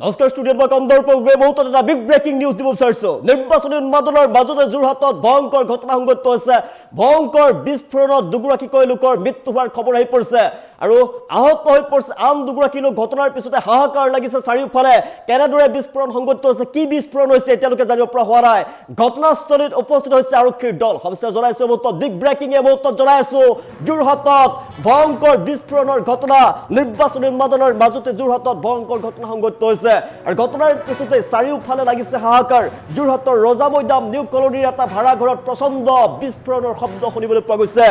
নমস্কাৰ ষ্টুডিঅ'ত মই কন্দৰ্প মুহূৰ্তত এটা বিগ ব্ৰেকিং নিউজ দিব বিচাৰিছোঁ। নিৰ্বাচনী উন্মাদনাৰ মাজতে যোৰহাটত ভয়ংকৰ ঘটনা সংঘটিত হৈছে। ভয়ংকৰ বিস্ফোৰণত দুগৰাকীকৈ লোকৰ মৃত্যু হোৱাৰ খবৰ আহি পৰিছে আৰু আহত হৈ পৰিছে আন দুগৰাকী লোক। ঘটনাৰ পিছতে হাহাকাৰ লাগিছে চাৰিওফালে। কেনেদৰে বিস্ফোৰণ সংঘটিত হৈছে, কি বিস্ফোৰণ হৈছে এতিয়ালৈকে জানিব পৰা হোৱা নাই। ঘটনাস্থলীত উপস্থিত হৈছে আৰক্ষীৰ দল। সবিস্তাৰ জনাইছোঁ মুহূৰ্তত বিগ ব্ৰেকিং এই মুহূৰ্তত জনাইছোঁ যোৰহাটত ভয়ংকৰ বিস্ফোৰণৰ ঘটনা। নিৰ্বাচনী উন্মাদনাৰ মাজতে যোৰহাটত ভয়ংকৰ ঘটনা সংঘটিত হৈছে আৰু ঘটনাৰ পিছতে চাৰিওফালে লাগিছে হাহাকাৰ। যোৰহাটৰ ৰজা মৈদাম নিউ কলনীৰ এটা ভাড়া ঘৰত প্ৰচণ্ড বিস্ফোৰণৰ শব্দ শুনিবলৈ পোৱা গৈছে।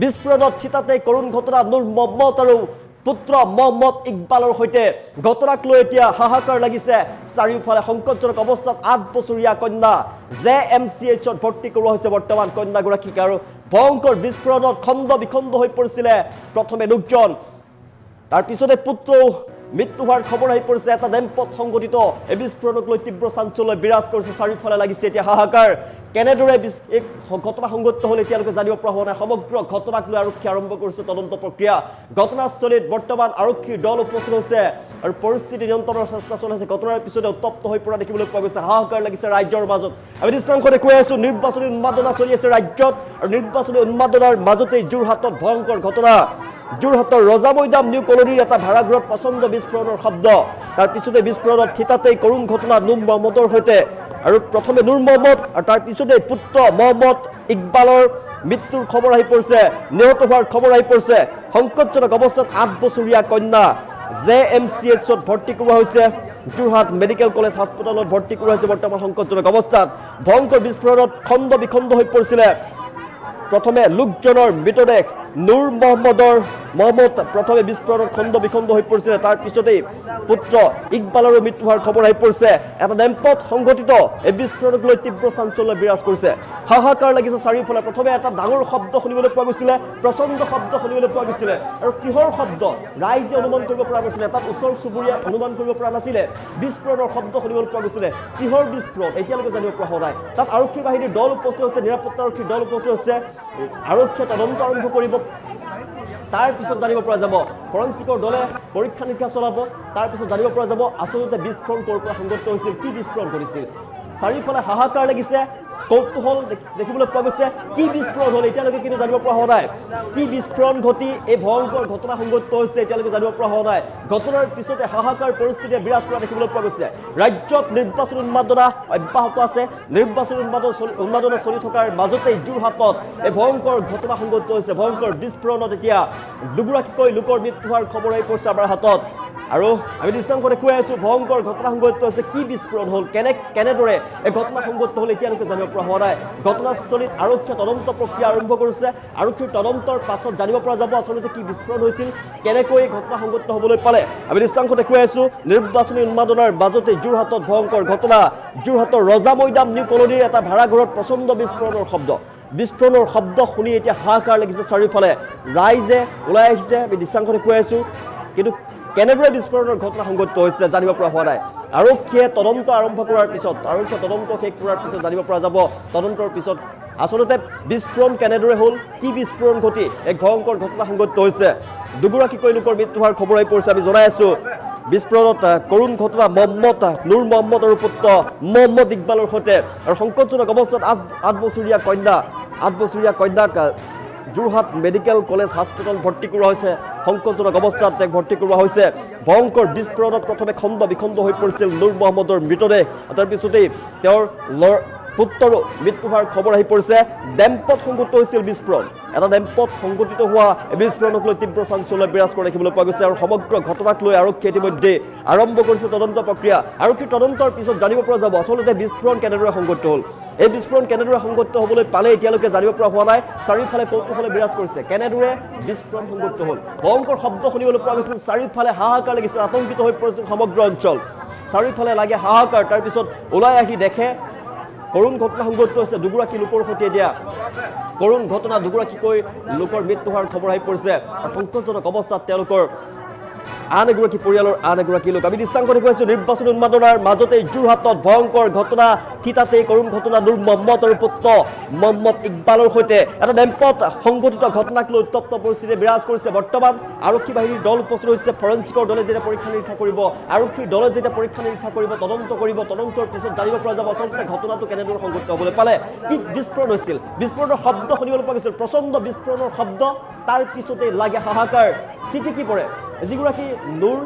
বিস্ফোৰণত থিতাতে কৰুণ ঘটনা নুৰ মহম্মদ আৰু পুত্ৰ মহম্মদ ইকবালৰ সৈতে ঘটনাক লৈ এতিয়া হাহাকাৰ লাগিছে চাৰিওফালে। সংকটজনক অৱস্থাত 8 বছৰীয়া কন্যা JMCHত ভৰ্তি কৰোৱা হৈছে বৰ্তমান কন্যাগৰাকীক। আৰু ভয়ংকৰ বিস্ফোৰণত খণ্ড বিখণ্ড হৈ পৰিছিলে প্ৰথমে লোকজন, তাৰ পিছতে পুত্ৰ মৃত্যু হোৱাৰ খবৰ আহি পৰিছে। এটা ডেম্পত সংঘটিত এই বিস্ফোৰণক লৈ তীব্ৰ চাঞ্চল্য বিৰাজ কৰিছে। চাৰিওফালে লাগিছে এতিয়া হাহাকাৰ। কেনেদৰে এই ঘটনা সংঘটিত হ'ল এতিয়ালৈকে জানিব পৰা হোৱা নাই। সমগ্ৰ ঘটনাক লৈ আৰক্ষী আৰম্ভ কৰিছে তদন্ত প্ৰক্ৰিয়া। ঘটনাস্থলীত বৰ্তমান আৰক্ষীৰ দল উপস্থিত হৈছে আৰু পৰিস্থিতি নিয়ন্ত্ৰণৰ চেষ্টা চলাইছে। ঘটনাৰ পিছতে উত্তপ্ত হৈ পৰা দেখিবলৈ পোৱা গৈছে। হাহাকাৰ লাগিছে ৰাজ্যৰ মাজত। আমি দৃশ্যাংশ দেখুৱাই আছো। নিৰ্বাচনী উন্মাদনা চলি আছে ৰাজ্যত আৰু নিৰ্বাচনী উন্মাদনাৰ মাজতেই যোৰহাটত ভয়ংকৰ ঘটনা। যোৰহাটৰ ৰজা মৈদাম নিউ কলনীৰ এটা ভাড়াঘৰত প্ৰচণ্ড বিস্ফোৰণৰ শব্দ। তাৰ পিছতে বিস্ফোৰণত থিতাতেই কৰুণ ঘটনা নুৰ মহম্মদৰ সৈতে আৰু প্ৰথমে নুৰ মহম্মদ আৰু তাৰ পিছতে পুত্ৰ মহম্মদ ইকবালৰ মৃত্যুৰ খবৰ আহি পৰিছে, নিহত হোৱাৰ খবৰ আহি পৰিছে। সংকটজনক অৱস্থাত 8 বছৰীয়া কন্যা JMCHত ভৰ্তি কৰোৱা হৈছে। যোৰহাট মেডিকেল কলেজ হাস্পতালত ভৰ্তি কৰোৱা হৈছে বৰ্তমান সংকটজনক অৱস্থাত। ভয়ংকৰ বিস্ফোৰণত খণ্ড বিখণ্ড হৈ পৰিছিলে প্ৰথমে লোকজনৰ মৃতদেহ। নুৰ মহম্মদ প্ৰথমে বিস্ফোৰণত খণ্ড বিখণ্ড হৈ পৰিছিলে, তাৰ পিছতেই পুত্ৰ ইকবালৰো মৃত্যু হোৱাৰ খবৰ আহি পৰিছে। এটা ডেম্পত সংঘটিত এই বিস্ফোৰণক লৈ তীব্ৰ চাঞ্চল্য বিৰাজ কৰিছে। হাহাকাৰ লাগিছে চাৰিওফালে। প্ৰথমে এটা ডাঙৰ শব্দ শুনিবলৈ পোৱা গৈছিলে, প্ৰচণ্ড শব্দ শুনিবলৈ পোৱা গৈছিলে আৰু কিহৰ শব্দ ৰাইজে অনুমান কৰিব পৰা নাছিলে, তাত ওচৰ চুবুৰীয়া অনুমান কৰিব পৰা নাছিলে। বিস্ফোৰণৰ শব্দ শুনিবলৈ পোৱা গৈছিলে। কিহৰ বিস্ফোৰণ এতিয়ালৈকে জানিব পৰা হোৱা নাই। তাত আৰক্ষী বাহিনীৰ দল উপস্থিত হৈছে, নিৰাপত্তা আৰক্ষীৰ দল উপস্থিত হৈছে। আৰক্ষীয়ে তদন্ত আৰম্ভ কৰিব, তাৰ পিছত জানিব পৰা যাব। ফৰেনচিকৰ দলে পৰীক্ষা নিৰীক্ষা চলাব, তাৰ পিছত জানিব পৰা যাব আচলতে বিস্ফোৰণ ক'ৰ পৰা সংঘটিত হৈছিল, কি বিস্ফোৰণ ঘটিছিল। চাৰিওফালে হাহাকাৰ লাগিছে, কৌতূহল দেখিবলৈ পোৱা গৈছে। কি বিস্ফোৰণ হ'ল এতিয়ালৈকে কিন্তু জানিব পৰা হোৱা নাই। কি বিস্ফোৰণ ঘটি এই ভয়ংকৰ ঘটনা সংঘটিত হৈছে এতিয়ালৈকে জানিব পৰা হোৱা নাই। ঘটনাৰ পিছতে হাহাকাৰ পৰিস্থিতিয়ে বিৰাজ কৰা দেখিবলৈ পোৱা গৈছে। ৰাজ্যত নিৰ্বাচনী উন্মাদনা অব্যাহত আছে। নিৰ্বাচনী উন্মাদনা চলি থকাৰ মাজতেই যোৰহাটত এই ভয়ংকৰ ঘটনা সংঘটিত হৈছে। ভয়ংকৰ বিস্ফোৰণত এতিয়া দুগৰাকীকৈ লোকৰ মৃত্যু হোৱাৰ খবৰ আহি পৰিছে আমাৰ হাতত আৰু আমি দৃশ্যাংশ দেখুৱাই আছো। ভয়ংকৰ ঘটনা সংঘটিত হৈছে। কি বিস্ফোৰণ হ'ল, কেনেদৰে এই ঘটনা সংঘটিত হ'ল এতিয়ালৈকে জানিব পৰা হোৱা নাই। ঘটনাস্থলীত আৰক্ষীয়ে তদন্ত প্ৰক্ৰিয়া আৰম্ভ কৰিছে। আৰক্ষীৰ তদন্তৰ পাছত জানিব পৰা যাব আচলতে কি বিস্ফোৰণ হৈছিল, কেনেকৈ এই ঘটনা সংঘটিত হ'বলৈ পালে। আমি দৃশ্যাংশ দেখুৱাই আছো। নিৰ্বাচনী উন্মাদনাৰ মাজতে যোৰহাটত ভয়ংকৰ ঘটনা। যোৰহাটৰ ৰজা মৈদাম নিউ কলনীৰ এটা ভাড়াঘৰত প্ৰচণ্ড বিস্ফোৰণৰ শব্দ। বিস্ফোৰণৰ শব্দ শুনি এতিয়া হাহাকাৰ লাগিছে চাৰিওফালে। ৰাইজে ওলাই আহিছে, আমি দৃশ্যাংশ দেখুৱাই আছো। কিন্তু কেনেদৰে বিস্ফোৰণৰ ঘটনা সংঘটিত হৈছে জানিব পৰা হোৱা নাই। আৰক্ষীয়ে তদন্ত আৰম্ভ কৰাৰ পিছত, আৰক্ষীয়ে তদন্ত শেষ কৰাৰ পিছত জানিব পৰা যাব তদন্তৰ পিছত আচলতে বিস্ফোৰণ কেনেদৰে হ'ল, কি বিস্ফোৰণ ঘটি এক ভয়ংকৰ ঘটনা সংঘটিত হৈছে। দুগৰাকীকৈ লোকৰ মৃত্যু হোৱাৰ খবৰ আহি পৰিছে। আমি জনাই আছো বিস্ফোৰণত কৰুণ ঘটনা নুৰ মহম্মদ আৰু পুত্ৰ মহম্মদ ইকবালৰ সৈতে আৰু সংকটজনক অৱস্থাত 8 বছৰীয়া কন্যাক যোৰহাট মেডিকেল কলেজ হাস্পতাল ভৰ্তি কৰোৱা হৈছে। সংকটজনক অৱস্থাত তেওঁক ভৰ্তি কৰোৱা হৈছে। ভয়ংকৰ বিস্ফোৰণত প্ৰথমে খণ্ড বিখণ্ড হৈ পৰিছিল নুৰ মহম্মদৰ মৃতদেহ, তাৰপিছতেই তেওঁৰ পুত্ৰৰো মৃত্যু হোৱাৰ খবৰ আহি পৰিছে। ডেম্পত সংঘটিত হৈছিল বিস্ফোৰণ। এটা ডেম্পত সংঘটিত হোৱা এই বিস্ফোৰণক লৈ তীব্ৰ চাঞ্চল্য বিৰাজ কৰা দেখিবলৈ পোৱা গৈছে আৰু সমগ্ৰ ঘটনাক লৈ আৰক্ষীয়ে ইতিমধ্যে আৰম্ভ কৰিছে তদন্ত প্ৰক্ৰিয়া। আৰক্ষীৰ তদন্তৰ পিছত জানিব পৰা যাব আচলতে বিস্ফোৰণ কেনেদৰে সংঘটিত হ'ল। এই বিস্ফোৰণ কেনেদৰে সংঘটিত হ'বলৈ পালে এতিয়ালৈকে জানিব পৰা হোৱা নাই। চাৰিওফালে কৌতূহলে বিৰাজ কৰিছে, কেনেদৰে বিস্ফোৰণ সংঘটিত হ'ল। ভয়ংকৰ শব্দ শুনিবলৈ পোৱা গৈছিল। চাৰিওফালে হাহাকাৰ লাগিছিল, আতংকিত হৈ পৰিছিল সমগ্ৰ অঞ্চল। চাৰিওফালে লাগে হাহাকাৰ, তাৰপিছত ওলাই আহি দেখে কৰুণ ঘটনা সংঘটিত হৈছে দুগৰাকী লোকৰ সৈতে। এতিয়া কৰুণ ঘটনা, দুগৰাকীকৈ লোকৰ মৃত্যু হোৱাৰ খবৰ আহি পৰিছে আৰু সংকটজনক অৱস্থাত তেওঁলোকৰ আন এগৰাকী পৰিয়ালৰ আন এগৰাকী লোক। আমি দৃশ্যাংশ দেখুৱাইছোঁ নিৰ্বাচনী উন্মাদনাৰ মাজতেই যোৰহাটত ভয়ংকৰ ঘটনা, থিতাতেই কৰুণ ঘটনা নুৰ মহম্মদ আৰু পুত্ৰ মহম্মদ ইকবালৰ সৈতে এটা ডেম্পত সংঘটিত ঘটনাক লৈ উত্তপ্ত পৰিস্থিতি বিৰাজ কৰিছে। বৰ্তমান আৰক্ষী বাহিনীৰ দল উপস্থিত হৈছে। ফৰেনচিকৰ দলে যেতিয়া পৰীক্ষা নিৰীক্ষা কৰিব, আৰক্ষীৰ দলে যেতিয়া পৰীক্ষা নিৰীক্ষা কৰিব, তদন্ত কৰিব, তদন্তৰ পিছত জানিব পৰা যাব আচলতে ঘটনাটো কেনেদৰে সংঘটিত হ'বলৈ পালে, কি বিস্ফোৰণ হৈছিল। বিস্ফোৰণৰ শব্দ শুনিবলৈ পোৱা গৈছিল, প্ৰচণ্ড বিস্ফোৰণৰ শব্দ, তাৰ পিছতে লাগে হাহাকাৰ, চিটিকি পৰে যিগৰাকী নুৰ,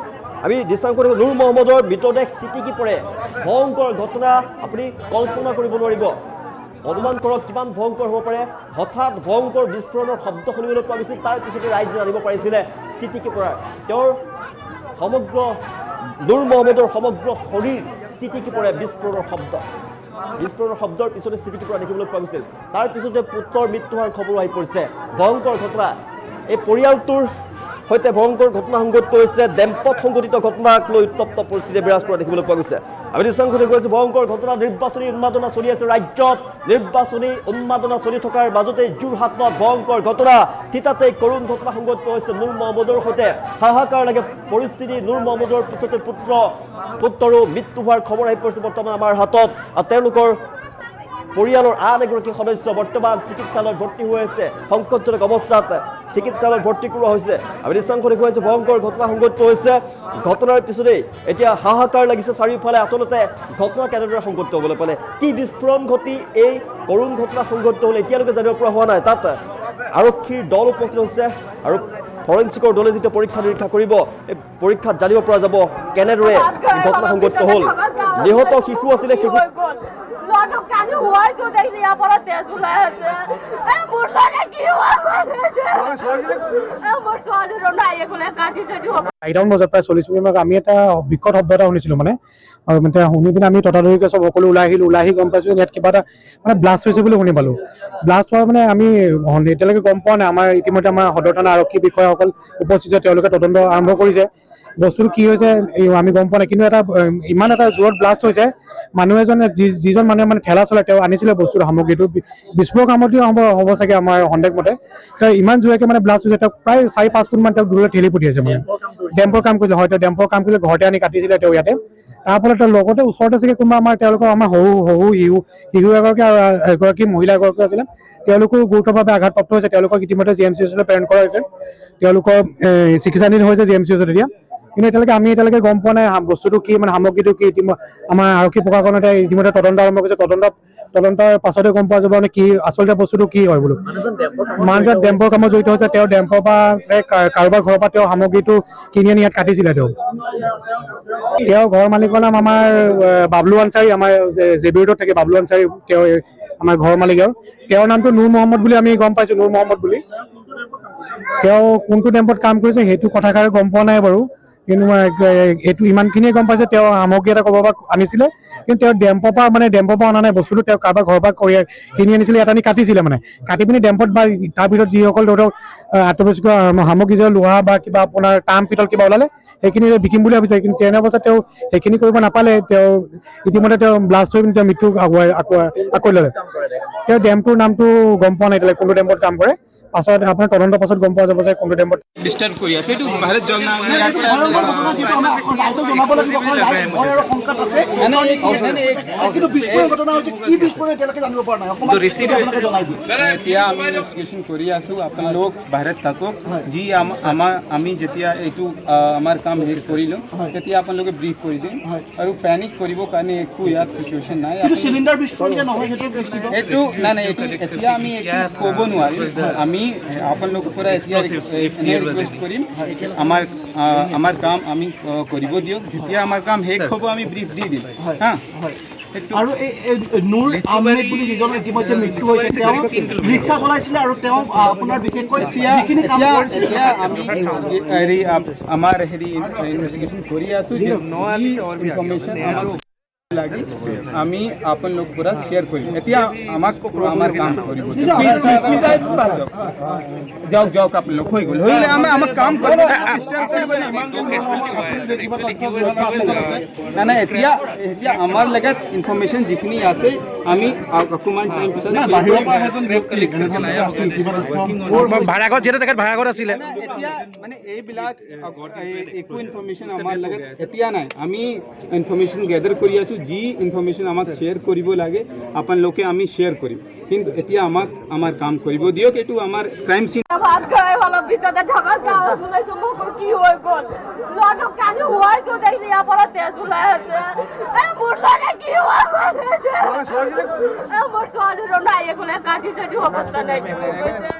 আমি দৃশ্যাংশ নুৰ মহম্মদৰ মৃতদেহ চিটিকি পৰে। ভয়ংকৰ ঘটনা, আপুনি কল্পনা কৰিব নোৱাৰিব, অনুমান কৰক কিমান ভয়ংকৰ হ'ব পাৰে। হঠাৎ ভয়ংকৰ বিস্ফোৰণৰ শব্দ শুনিবলৈ পোৱা গৈছিল, তাৰ পিছতে ৰাইজে জানিব পাৰিছিলে চিটিকি পৰাৰ। তেওঁৰ সমগ্ৰ নুৰ মহম্মদৰ সমগ্ৰ শৰীৰ চিটিকি পৰে বিস্ফোৰণৰ শব্দ। বিস্ফোৰণৰ শব্দৰ পিছতে চিটিকি পৰা দেখিবলৈ পোৱা গৈছিল। তাৰ পিছতে পুত্ৰৰ মৃত্যু হোৱাৰ খবৰ আহি পৰিছে। ভয়ংকৰ ঘটনা, এই পৰিয়ালটোৰ সৈতে ভয়ংকৰ ঘটনা সংঘটিত হৈছে। ডেম্পত সংঘটিত ঘটনাক লৈ উত্তপ্ত পৰিস্থিতি বিৰাজ কৰা দেখিবলৈ পোৱা গৈছে। আমি দৃশ্যাংশ দেখুৱাইছোঁ ভয়ংকৰ ঘটনা, নিৰ্বাচনী উন্মাদনা চলি আছে ৰাজ্যত। নিৰ্বাচনী উন্মাদনা চলি থকাৰ মাজতে যোৰহাটত ভয়ংকৰ ঘটনা, থিতাতেই কৰুণ ঘটনা সংঘটিত হৈছে নুৰ মহম্মদৰ সৈতে। হাহাকাৰ লাগে পৰিস্থিতি। নুৰ মহম্মদৰ পিছতে পুত্ৰৰো মৃত্যু হোৱাৰ খবৰ আহি পৰিছে বৰ্তমান আমাৰ হাতত। তেওঁলোকৰ পৰিয়ালৰ আন এগৰাকী সদস্য বৰ্তমান চিকিৎসালয়ত ভৰ্তি হৈ আছে, সংকটজনক অৱস্থাত চিকিৎসালয়ত ভৰ্তি কৰোৱা হৈছে। আমি দৃশ্যাংশ দেখুৱাইছোঁ ভয়ংকৰ ঘটনা সংঘটিত হৈছে। ঘটনাৰ পিছতেই এতিয়া হাহাকাৰ লাগিছে চাৰিওফালে। আচলতে ঘটনা কেনেদৰে সংঘটিত হ'বলৈ পালে, কি বিস্ফোৰণ ঘটি এই কৰুণ ঘটনা সংঘটিত হ'লে এতিয়ালৈকে জানিব পৰা হোৱা নাই। তাত আৰক্ষীৰ দল উপস্থিত হৈছে আৰু ফৰেনচিকৰ দলে যেতিয়া পৰীক্ষা নিৰীক্ষা কৰিব, এই পৰীক্ষাত জানিব পৰা যাব কেনেদৰে ঘটনা সংঘটিত হ'ল। নিহত শিশু আছিলে, শিশু আইটামান বজাত প্ৰায় 40 মিনিট আমি এটা বিকট শব্দ এটা শুনিছিলোঁ মানে, আৰু মানে শুনি পিনে আমি ততাতৰিকৈ চব সকলো ওলাই আহি গম পাইছোঁ ইয়াত কিবা এটা মানে ব্লাষ্ট হৈছে বুলি শুনি পালোঁ। ব্লাষ্ট হোৱাৰ মানে আমি এতিয়ালৈকে গম পোৱা নাই। আমাৰ ইতিমধ্যে আমাৰ সদৰ থানা আৰক্ষী বিষয়াসকল উপস্থিত হৈছে, তেওঁলোকে তদন্ত আৰম্ভ কৰিছে। বস্তুটো কি হৈছে আমি গম পোৱা নাই, কিন্তু এটা ইমান এটা জোৰত ব্লাষ্ট হৈছে। মানুহ এজনে যিজন মানুহে মানে ঠেলা চলাই তেওঁ আনিছিলে বস্তুৰ সামগ্ৰীটো, বিস্ফোৰক সামগ্ৰী হ'ব চাগে আমাৰ সন্দেহ মতে। তেওঁ ইমান জোৰকৈ মানে ব্লাষ্ট হৈছে, তেওঁক প্ৰায় 4-5 ফুট মান তেওঁক দূৰলৈ ঠেলি পঠিয়াইছে। মানে ডেম্পৰ কাম কৰিছিলে, হয় তেওঁ ডেম্পৰ কাম কৰিলে ঘৰতে আনি কাটিছিলে তেওঁ ইয়াতে। তাৰ ফলত তেওঁ লগতে ওচৰতে চাগে কোনোবা আমাৰ তেওঁলোকৰ আমাৰ শিশু এগৰাকী মহিলা এগৰাকী আছিলে, তেওঁলোকো গুৰুতৰভাৱে আঘাতপ্ৰাপ্ত হৈছে। তেওঁলোকক ইতিমধ্যে GMCHলৈ প্ৰেৰণ কৰা হৈছে, তেওঁলোকৰ চিকিৎসাধীন হৈছে GMCHত এতিয়া। কিন্তু এতিয়ালৈকে গম পোৱা নাই বস্তুটো কি, মানে সামগ্ৰীটো কি। আমাৰ আৰক্ষী প্ৰশাসনতে ইতিমধ্যে তদন্ত আৰম্ভ কৰিছে। তদন্তৰ পাছতে গম পোৱা যাব মানে কি আচলতে বস্তুটো কি হয় বোলো। মানুহজন ডেম্পৰ কামত জড়িত হৈছে, তেওঁ ডেম্পৰ পৰা কাৰোবাৰ ঘৰৰ পৰা তেওঁ সামগ্ৰীটো কিনি আনি ইয়াত কাটিছিলে। তেওঁ ঘৰৰ মালিকৰ নাম আমাৰ বাবলু আনচাৰী, আমাৰ জেবিৰোডত থাকে বাবলু আনচাৰী, তেওঁ আমাৰ ঘৰৰ মালিক। আৰু তেওঁৰ নামটো নুৰ মহম্মদ বুলি আমি গম পাইছোঁ, নুৰ মহম্মদ বুলি। তেওঁ কোনটো ডেম্পত কাম কৰিছে সেইটো কথাষাৰ গম পোৱা নাই বাৰু, কিন্তু এইটো ইমানখিনিয়ে গম পাইছে তেওঁ সামগ্ৰী এটা ক'ৰবাৰ পৰা আনিছিলে, কিন্তু তেওঁ ডেম্পৰ পৰা অনা নাই বস্তুটো। তেওঁ কাৰোবাৰ ঘৰৰ পৰা কিনি আনিছিলে, ইয়াত আনি কাটিছিলে। মানে কাটি পিনি ডেম্পত বা তাৰ ভিতৰত যিসকল ধৰক আত্মবিশ্বাস সামগ্ৰী যে লোহা বা কিবা আপোনাৰ তাম পিতল কিবা ওলালে সেইখিনি বিকিম বুলি ভাবিছে, কিন্তু তেনে অৱস্থাত তেওঁ সেইখিনি কৰিব নাপালে। তেওঁ ইতিমধ্যে তেওঁ ব্লাষ্ট হৈ পিনি তেওঁ মৃত্যু আকৌ ল'লে। তেওঁ ডেম্পটোৰ নামটো গম পোৱা নাই এতিয়ালৈকে, কোনটো ডেম্পত কাম কৰে। পাছত আপোনাৰ তদন্তৰ পাছত গম পোৱা যাব যে কোনটো ডেম্পত ডিস্টাৰ্ব কৰি আছে। এইটো বাহিৰত জনাব এতিয়া আমি ইনভেষ্টিগেশ্যন কৰি আছো। আপোনালোক বাহিৰত থাকক, যি আমি যেতিয়া এইটো আমাৰ কাম হেৰি কৰিলোঁ তেতিয়া আপোনালোকে ব্ৰিফ কৰি দিম। আৰু পেনিক কৰিবৰ কাৰণে একো ইয়াত চিটুৱেশ্যন নাই। এইটো নাই এইটো এতিয়া আমি ক'ব নোৱাৰিম। আমি আপোনালোকৰ পৰা এতিয়া ৰিকুৱেষ্ট কৰিম, আমাৰ কাম আমি কৰিব দিয়ক। যেতিয়া আমাৰ কাম শেষ হ'ব আমি ব্ৰিফ দি দিম। হা, আৰু এই নুৰ আহমেদ বুলি যিজন ইতিমধ্যে মৃত্যু হৈছে, তেওঁ ৰিক্সা চলাইছিলে আৰু তেওঁ আপোনাৰ বিশেষকৈ এতিয়া আমি আমাৰ ইনভেষ্টিগেশ্যন কৰি আছো। ইনফৰমেশ্যন লাগি আমি আপোনালোক পৰা শ্বেয়াৰ কৰিম এতিয়া আমাক আমাৰ কাম কৰিব যাওক যাওক আপোনালোক হৈ গ'ল হৈ গ'লে আমাক কাম কৰিব না এতিয়া এতিয়া আমাৰ লগত ইনফৰমেশ্যন যিখিনি আছে আমি অকণমান টাইম পিছত ভাড়াঘৰত যিহেতু তেখেত ভাড়াঘৰত আছিলে এতিয়া মানে এইবিলাক একো ইনফৰমেশ্যন আমাৰ লগত এতিয়া নাই আমি ইনফৰমেশ্যন গেদাৰ কৰি আছোঁ যি ইনফৰমেশ্যন আমাক শ্বেয়াৰ কৰিব লাগে আপোনালোকে আমি শ্বেয়াৰ কৰিম কিন্তু এতিয়া আমাক আমাৰ কাম কৰিব দিয়ক এইটো আমাৰ ক্ৰাইম চিন ভাত খাই অলপ পিছতে ঢাকাৰ গাঁও ওলাইছো মোৰ কি হৈ গ'ল ল'ৰাটোক কালি শুৱাইছো দেখিছো ইয়াৰ পৰা তেজ ওলাই আছে মোৰ ল'ৰা কি মোৰ ছোৱালীৰ নাই একোলে কাটি চাটি অৱস্থা নাইকিয়া হৈ গৈছে